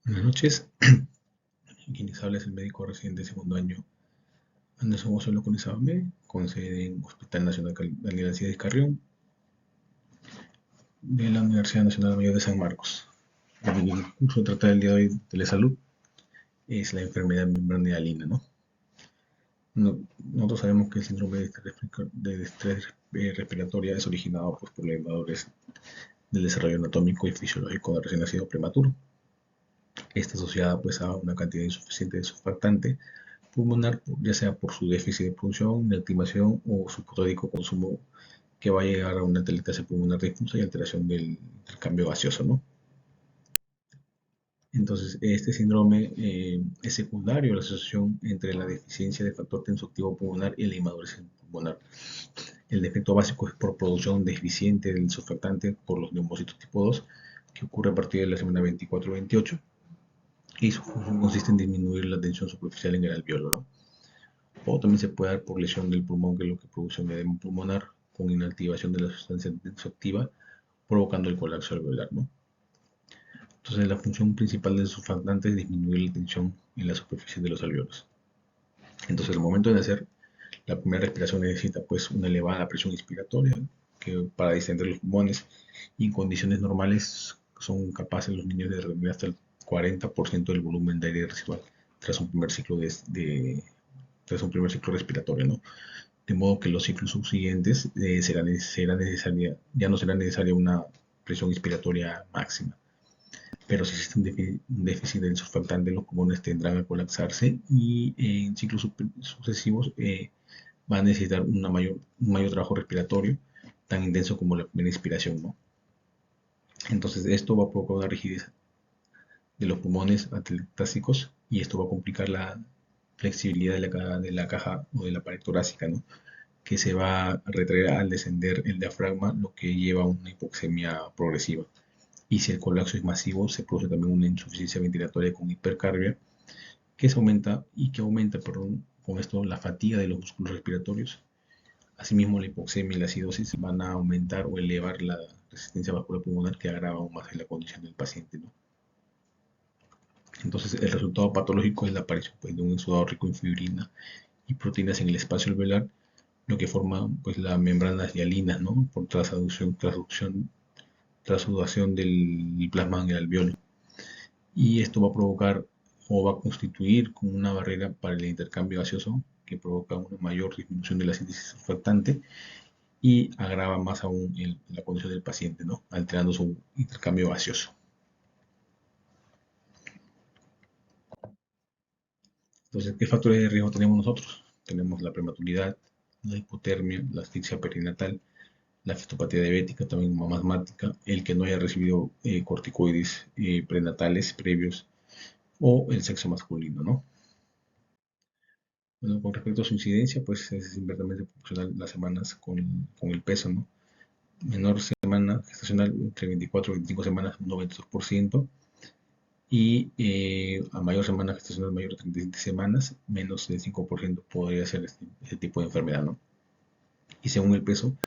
Buenas noches. Quien les habla es el médico residente de segundo año Anderson Osorio Conizabambe, con sede en Hospital Nacional Daniel Alcides Carrión, de la Universidad Nacional Mayor de San Marcos. El curso a tratar el día de hoy de la salud es la enfermedad membrana hialina, ¿no? Nosotros sabemos que el síndrome de estrés respiratorio es originado por problemas del desarrollo anatómico y fisiológico del recién nacido prematuro. Está asociada pues a una cantidad insuficiente de surfactante pulmonar, ya sea por su déficit de producción, de activación o su pródico consumo, que va a llegar a una telestasia pulmonar difusa y alteración del cambio gaseoso, ¿no? Entonces, este síndrome es secundario a la asociación entre la deficiencia de factor tensoactivo pulmonar y la inmadurez pulmonar. El defecto básico es por producción deficiente del surfactante por los neumocitos tipo 2, que ocurre a partir de la semana 24-28, y su función consiste en disminuir la tensión superficial en el alveolo, ¿no? O también se puede dar por lesión del pulmón, que es lo que produce un edema pulmonar con inactivación de la sustancia tensoactiva, provocando el colapso alveolar, ¿no? Entonces, la función principal del surfactante es disminuir la tensión en la superficie de los alveolos. Entonces, al momento de nacer, la primera respiración necesita pues una elevada presión inspiratoria, que para distender los pulmones, y en condiciones normales son capaces los niños de retener hasta el 40% del volumen de aire residual tras un primer ciclo tras un primer ciclo respiratorio, ¿no? De modo que los ciclos subsiguientes ya no será necesaria una presión inspiratoria máxima. Pero si existe un déficit del surfactante, los pulmones tendrán a colapsarse y en ciclos sucesivos va a necesitar un mayor trabajo respiratorio, tan intenso como la primera inspiración, ¿no? Entonces esto va a provocar una rigidez de los pulmones atelectásicos, y esto va a complicar la flexibilidad de la caja o de la pared torácica, ¿no? Que se va a retraer al descender el diafragma, lo que lleva a una hipoxemia progresiva. Y si el colapso es masivo, se produce también una insuficiencia ventilatoria con hipercarbia, que aumenta, perdón, con esto la fatiga de los músculos respiratorios. Asimismo, la hipoxemia y la acidosis van a aumentar o elevar la resistencia vascular pulmonar, que agrava aún más la condición del paciente, ¿no? Entonces, el resultado patológico es la aparición pues, de un exudado rico en fibrina y proteínas en el espacio alveolar, lo que forma pues las membranas hialinas, ¿no? Por trasudación del plasma en el alveolo. Y esto va a provocar o va a constituir como una barrera para el intercambio gaseoso, que provoca una mayor disminución de la síntesis surfactante y agrava más aún la condición del paciente, ¿no? Alterando su intercambio gaseoso. Entonces, ¿qué factores de riesgo tenemos nosotros? Tenemos la prematuridad, la hipotermia, la asfixia perinatal, la fetopatía diabética, también mamasmática, el que no haya recibido corticoides prenatales previos, o el sexo masculino, ¿no? Bueno, con respecto a su incidencia, pues es inversamente proporcional las semanas con el peso, ¿no? Menor semana gestacional, entre 24 y 25 semanas, un 92%, y a mayor semana gestacional, mayor de 37 semanas, menos del 5% podría ser este tipo de enfermedad, ¿no? Y según el peso,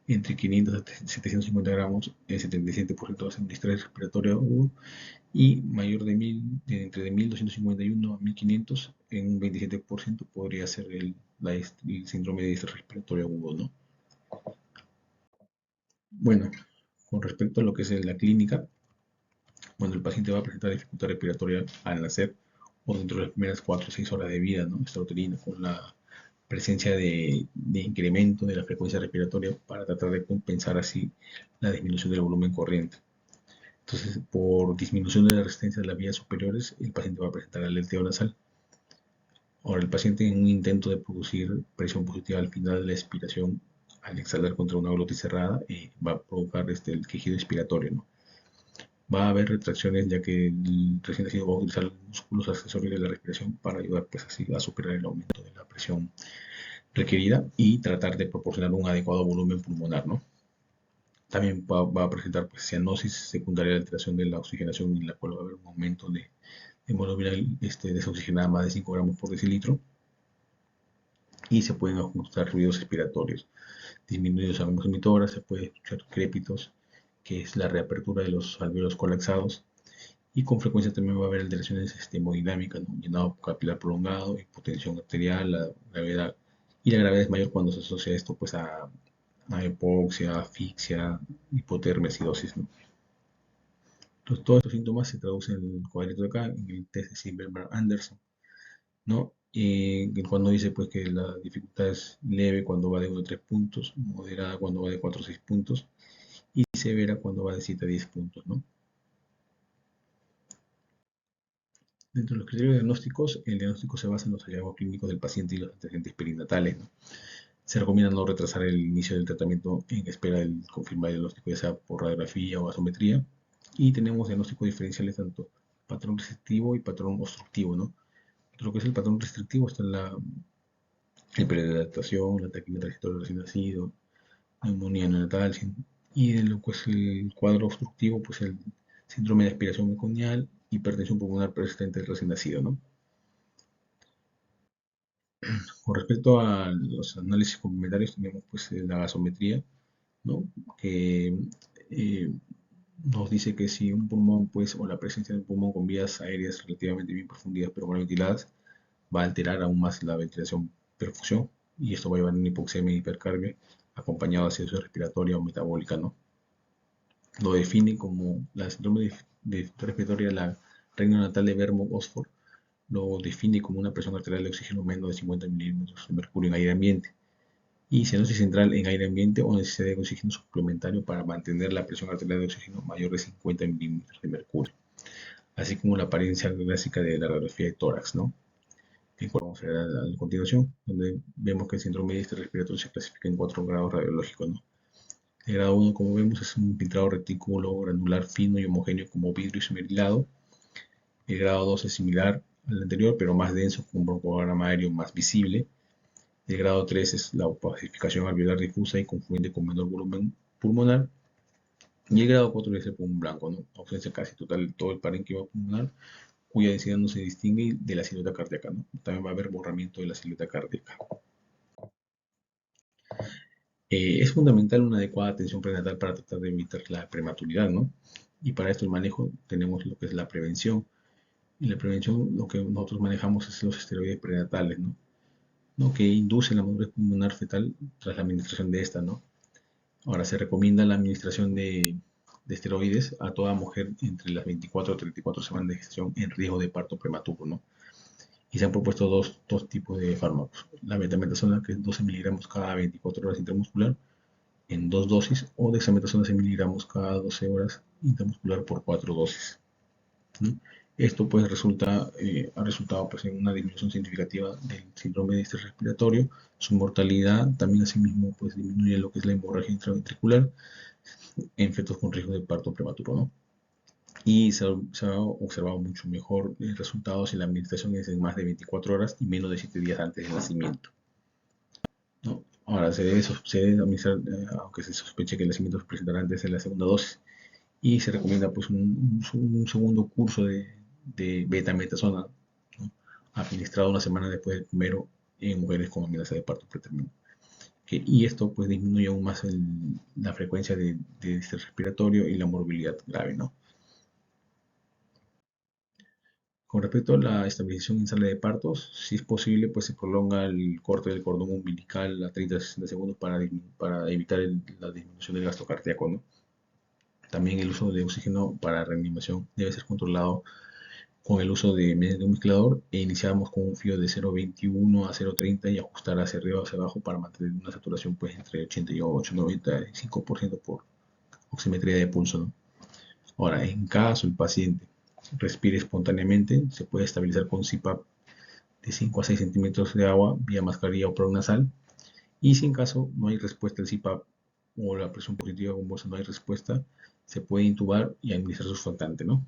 entre 500 a 750 gramos, el 77% va a ser un distrés respiratorio agudo, y mayor entre 1251 a 1500, en un 27% podría ser el síndrome de distrés respiratorio agudo, ¿no? Bueno, con respecto a lo que es la clínica, cuando el paciente va a presentar dificultad respiratoria al nacer o dentro de las primeras 4 o 6 horas de vida, ¿no? Extrauterina, con la presencia de incremento de la frecuencia respiratoria, para tratar de compensar así la disminución del volumen corriente. Entonces, por disminución de la resistencia de las vías superiores, el paciente va a presentar aleteo nasal. Ahora, el paciente, en un intento de producir presión positiva al final de la expiración, al exhalar contra una glotis cerrada, va a provocar el quejido expiratorio, ¿no? Va a haber retracciones, ya que el recién nacido va a utilizar los músculos accesorios de la respiración para ayudar pues, así, a superar el aumento de la presión requerida y tratar de proporcionar un adecuado volumen pulmonar, ¿no? También va a presentar pues, cianosis secundaria a la alteración de la oxigenación, en la cual va a haber un aumento de hemoglobina desoxigenada más de 5 gramos por decilitro, y se pueden ajustar ruidos expiratorios disminuidos a ambos emitoras. Se puede escuchar crépitos, que es la reapertura de los alveolos colapsados, y con frecuencia también va a haber alteraciones hemodinámicas, ¿no? Llenado capilar prolongado, hipotensión arterial, la gravedad, y la gravedad es mayor cuando se asocia esto pues a hipoxia, asfixia, hipotermia, acidosis, ¿no? Entonces, todos estos síntomas se traducen en el cuadrito de acá, en el test de Silverberg-Anderson, ¿no? Cuando dice pues que la dificultad es leve cuando va de 1 a 3 puntos, moderada cuando va de 4 a 6 puntos y severa cuando va de 7 a 10 puntos, ¿no? Dentro de los criterios diagnósticos, el diagnóstico se basa en los hallazgos clínicos del paciente y los antecedentes perinatales, ¿no? Se recomienda no retrasar el inicio del tratamiento en espera del confirmar el diagnóstico, ya sea por radiografía o gasometría. Y tenemos diagnósticos diferenciales tanto patrón restrictivo y patrón obstructivo, ¿no? Lo que es el patrón restrictivo está en el periodo de adaptación, la taquimetría respiratoria recién nacido, neumonía neonatal, y en lo que es el cuadro obstructivo, pues el síndrome de aspiración meconial, hipertensión pulmonar persistente del recién nacido, ¿no? Con respecto a los análisis complementarios, tenemos pues la gasometría, ¿no? Que eh, nos dice que si un pulmón, pues, o la presencia de un pulmón con vías aéreas relativamente bien profundidas pero mal ventiladas, va a alterar aún más la ventilación perfusión y esto va a llevar a una hipoxemia y hipercarbia acompañado de acidosis respiratoria o metabólica, ¿no? Lo define como la síndrome de respiratoria, la reina natal de Vermo-Osford, lo define como una presión arterial de oxígeno menos de 50 milímetros de mercurio en aire ambiente y cianosis central en aire ambiente o necesidad de oxígeno suplementario para mantener la presión arterial de oxígeno mayor de 50 milímetros de mercurio, así como la apariencia clásica de la radiografía de tórax, ¿no? Que vamos a ver a continuación, donde vemos que el síndrome de este respiratorio se clasifica en 4 grados radiológicos, ¿no? El grado 1, como vemos, es un filtrado retículo granular fino y homogéneo como vidrio esmerilado. El grado 2 es similar al anterior, pero más denso, con un broncograma aéreo más visible. El grado 3 es la opacificación alveolar difusa y confluente con menor volumen pulmonar. Y el grado 4 es el pulmón blanco, ¿no? Ausencia casi total de todo el parénquima pulmonar, cuya densidad no se distingue de la silueta cardíaca, ¿no? También va a haber borramiento de la silueta cardíaca. Es fundamental una adecuada atención prenatal para tratar de evitar la prematuridad, ¿no? Y para esto el manejo tenemos lo que es la prevención. Y la prevención, lo que nosotros manejamos es los esteroides prenatales, ¿no? ¿No? Que inducen la madurez pulmonar fetal tras la administración de esta, ¿no? Ahora se recomienda la administración de esteroides a toda mujer entre las 24 y 34 semanas de gestación en riesgo de parto prematuro, ¿no? Y se han propuesto dos tipos de fármacos. La metametasona, que es 12 miligramos cada 24 horas intramuscular, en 2 dosis, o dexametasona 100 miligramos cada 12 horas intramuscular por 4 dosis, ¿no? Esto pues ha resultado pues, en una disminución significativa del síndrome de estrés respiratorio, su mortalidad, también asimismo pues disminuye lo que es la hemorragia intraventricular en fetos con riesgo de parto prematuro, ¿no? Y se ha observado mucho mejor resultados si la administración es en más de 24 horas y menos de 7 días antes del nacimiento, ¿no? Ahora, se debe administrar, aunque se sospeche que el nacimiento se presentará antes de la segunda dosis, y se recomienda pues un segundo curso de betametasona, ¿no? Administrado una semana después del primero en mujeres con amenaza de parto pretermino. Y esto pues disminuye aún más la frecuencia de estrés respiratorio y la morbilidad grave, ¿no? Con respecto a la estabilización en sala de partos, si es posible, pues se prolonga el corte del cordón umbilical a 30 a 60 segundos para evitar la disminución del gasto cardíaco, ¿no? También el uso de oxígeno para reanimación debe ser controlado con el uso de un mezclador e iniciamos con un frío de 0,21 a 0,30 y ajustar hacia arriba o hacia abajo para mantener una saturación pues entre 88 y 95% por oximetría de pulso, ¿no? Ahora, en caso el paciente respire espontáneamente, se puede estabilizar con CPAP de 5 a 6 centímetros de agua vía mascarilla o nasal. Y si en caso no hay respuesta al CPAP o la presión positiva con bolsa no hay respuesta, se puede intubar y administrar surfactante, ¿no?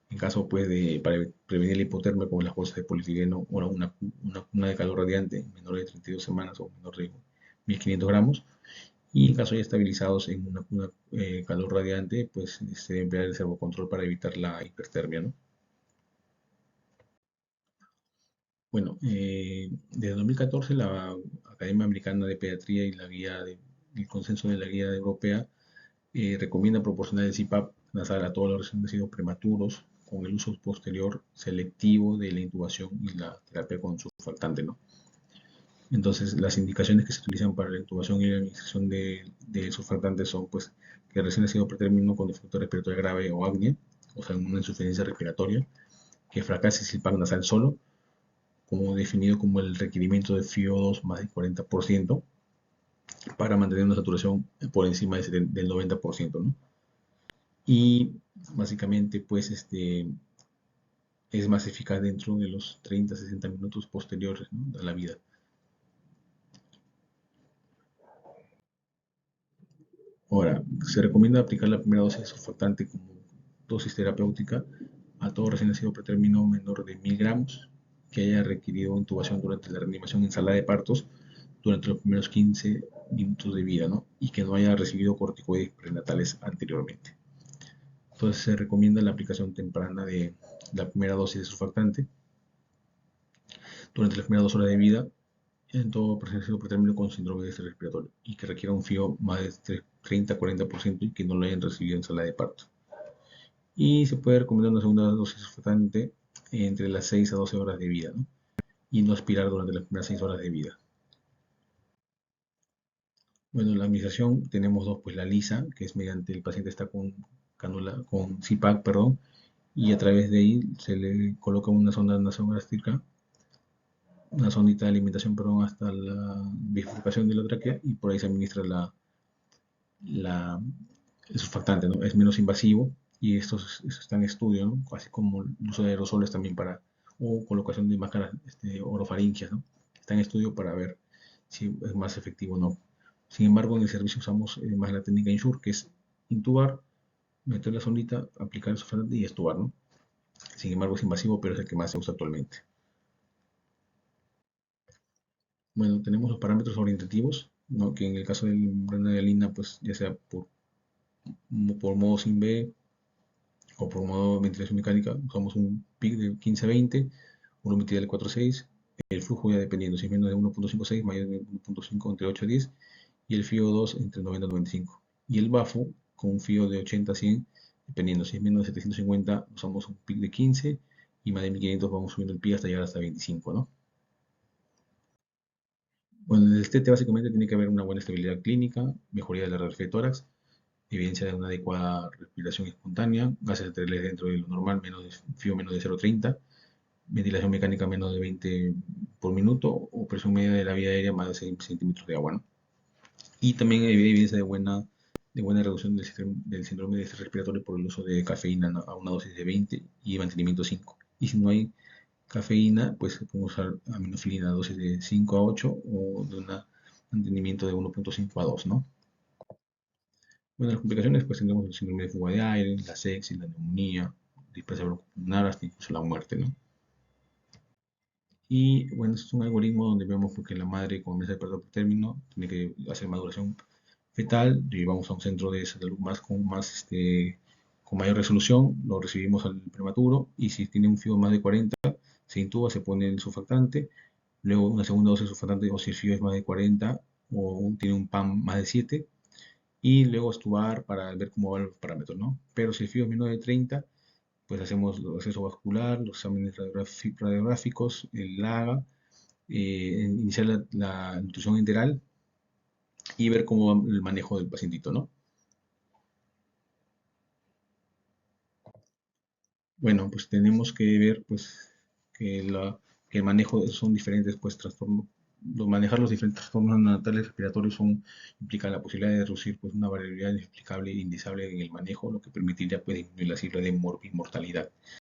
En caso pues, para prevenir la hipotermia con las bolsas de polietileno o una de calor radiante menor de 32 semanas o menor de 1500 gramos. Y en caso ya estabilizados en una calor radiante, pues se debe emplear el servocontrol para evitar la hipertermia, ¿no? Bueno, desde 2014 la Academia Americana de Pediatría y el consenso de la guía europea recomienda proporcionar el CPAP nasal a todos los recién nacidos prematuros con el uso posterior selectivo de la intubación y la terapia con surfactante, ¿no? Entonces, las indicaciones que se utilizan para la intubación y la administración de surfactantes son, pues, que recién nacido pretérmino con defecto respiratorio grave o apnea, o sea, una insuficiencia respiratoria, que fracase si el PAC nasal solo, como definido como el requerimiento de FiO2 más del 40%, para mantener una saturación por encima del 90%, ¿no? Y básicamente, pues, es más eficaz dentro de los 30 a 60 minutos posteriores, ¿no?, a la vida. Ahora, se recomienda aplicar la primera dosis de surfactante como dosis terapéutica a todo recién nacido pretérmino menor de 1000 gramos que haya requerido intubación durante la reanimación en sala de partos durante los primeros 15 minutos de vida, ¿no? Y que no haya recibido corticoides prenatales anteriormente. Entonces se recomienda la aplicación temprana de la primera dosis de surfactante durante las primeras 2 horas de vida en todo paciente pretérmino con síndrome de estrés respiratorio y que requiera un FIO más de 30-40% y que no lo hayan recibido en sala de parto. Y se puede recomendar una segunda dosis surfactante entre las 6 a 12 horas de vida, ¿no? Y no aspirar durante las primeras 6 horas de vida. Bueno, la administración tenemos dos, pues la lisa, que es mediante el paciente está con cánula, con CPAP, perdón, y a través de ahí se le coloca una sonda nasogástrica, una sondita de alimentación, perdón, hasta la bifurcación de la tráquea y por ahí se administra la, el surfactante, ¿no? Es menos invasivo y esto está en estudio, ¿no? Así como el uso de aerosoles también para, o colocación de máscaras orofaringias, ¿no? Está en estudio para ver si es más efectivo o no. Sin embargo, en el servicio usamos más la técnica INSURE, que es intubar, meter la sondita, aplicar el surfactante y extubar, ¿no? Sin embargo, es invasivo, pero es el que más se usa actualmente. Bueno, tenemos los parámetros orientativos, ¿no? Que en el caso del adrenalina, pues ya sea por modo sin B o por modo ventilación mecánica, usamos un PIC de 15 a 20, una humedad de 4 a 6, el flujo ya dependiendo, si es menos de 1.56, mayor de 1.5, entre 8 a 10, y el FIO 2 entre 90 a 95. Y el BAFO con un FIO de 80 a 100, dependiendo, si es menos de 750, usamos un PIC de 15, y más de 1500 vamos subiendo el PIC hasta llegar hasta 25, ¿no? Bueno, en el TT básicamente tiene que haber una buena estabilidad clínica, mejoría de la red de tórax, evidencia de una adecuada respiración espontánea, gases arteriales dentro de lo normal, FIO menos de 0,30, ventilación mecánica menos de 20 por minuto o presión media de la vía aérea más de 6 centímetros de agua, ¿no? Y también hay evidencia de buena reducción del síndrome de estrés respiratorio por el uso de cafeína, ¿no?, a una dosis de 20 y mantenimiento 5. Y si no hay cafeína, pues se puede usar aminofilina a dosis de 5 a 8 o de un mantenimiento de 1.5 a 2, ¿no? Bueno, las complicaciones, pues tenemos el síndrome de fuga de aire, la sepsis, la neumonía, displasia broncopulmonar, hasta incluso la muerte, ¿no? Y bueno, es un algoritmo donde vemos que la madre con ese parto por término tiene que hacer maduración fetal, llevamos a un centro de salud con mayor resolución, lo recibimos al prematuro y si tiene un FIO más de 40, se intuba, se pone el surfactante, luego una segunda dosis de surfactante o si el FIO es más de 40 o tiene un PAM más de 7 y luego estubar para ver cómo van los parámetros, ¿no? Pero si el FIO es menos de 30, pues hacemos el acceso vascular, los exámenes radiográficos, el LAGA, iniciar la nutrición enteral y ver cómo va el manejo del pacientito, ¿no? Bueno, pues tenemos que ver pues que, que el manejo son diferentes pues trastornos. Manejar los diferentes trastornos neonatales respiratorios implica la posibilidad de reducir pues una variabilidad inexplicable e indisable en el manejo, lo que permitiría pues disminuir la cifra de mortalidad.